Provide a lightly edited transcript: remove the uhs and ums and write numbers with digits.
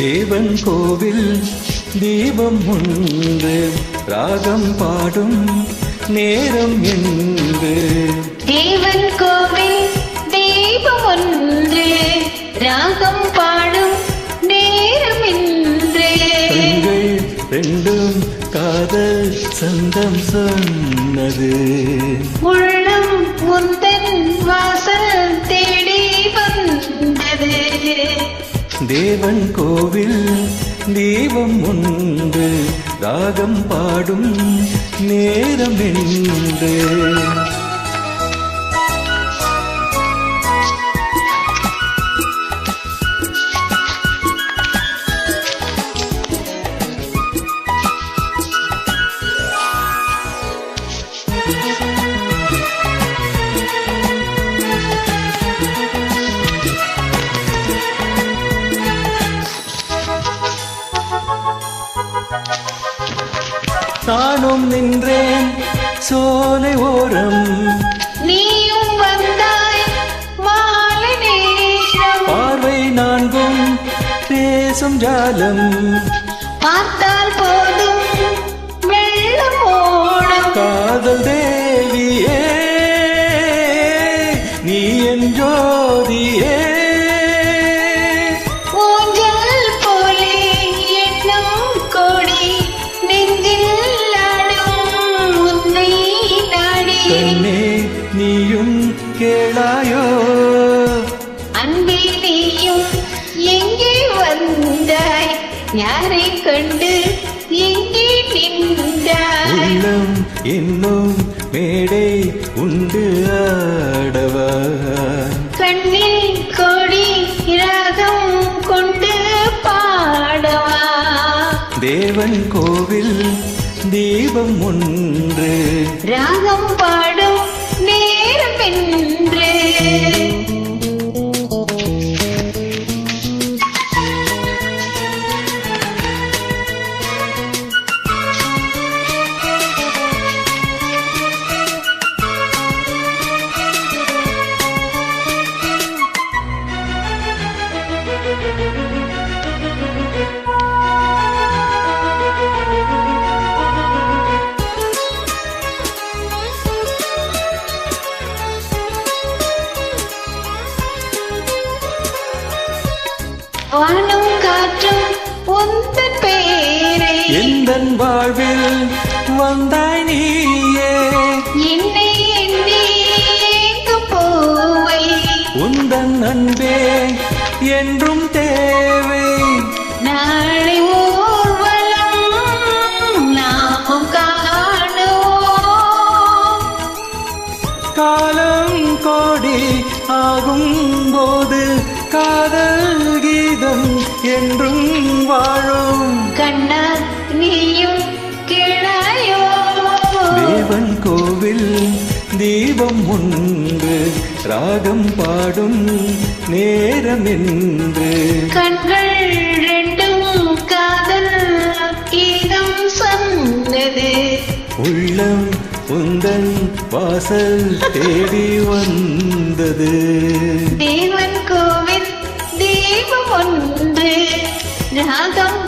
தேவன் கோவில் தீபம் ஒன்று ராகம் பாடும் நேரம் என்று. தேவன் கோவில் தீபம் ஒன்று ராகம் பாடும் நேரம் என்று. கண்கள் ரெண்டும் காதல் சந்தம் சொன்னது. உள்ளம் உந்தன் வாசல் தேடி வந்தது. தேவன் கோவில் தீபம் ஒன்று ராகம் பாடும் நேரம் என்று. நானும் நின்றேன் சோலை ஓரம், நீயும் வந்தாய் மாலை நேரம். பார்வை நான்கும் பேசும் ஜாலம், பார்த்தால் போதும் வெள்ளம் ஓடும். காதல் தேவியே நீ என் ஜோதியே. ஊஞ்சல் போலே எண்ணம் கோடி நெஞ்சில் ஆடும் உன்னை நாடி. கண்ணே நீயும் கேளாயோ, அன்பே நீயும் எங்கே வந்தாய், யாரை கண்டு எங்கே நின்றாய். உள்ளம் இன்னும் மேடை உண்டு ஆடவா, கண்ணில் கோடி ராகம் கொண்டு பாடவா. தேவன் கோவில் தீபம் ஒன்று ராகம் பாடும் நேரம் என்று. வானும் காற்றும் உந்தன் பேரை எந்தன் வாழ்வில் வந்தாய் நீயே. என்னை எண்ணி ஏங்கும் பூவை உந்தன் அன்பே என்றும் தேவை. நாளை ஊர்வலம் நாமும் காணுவோம். காலம் கோடி ஆகும் போது காதல் கீதம் என்றும் வாழும். கண்ணா நீயும் கிளையோ. தேவன் கோவில் தீபம் ஒன்று ராகம் பாடும் நேரம் என்று. கண்கள் ரெண்டும் காதல் கீதம் சொன்னது. உள்ளம் உந்தன் வாசல் தேடி வந்தது. தேவன் கோவில் தீபம் ஒன்று ராகம்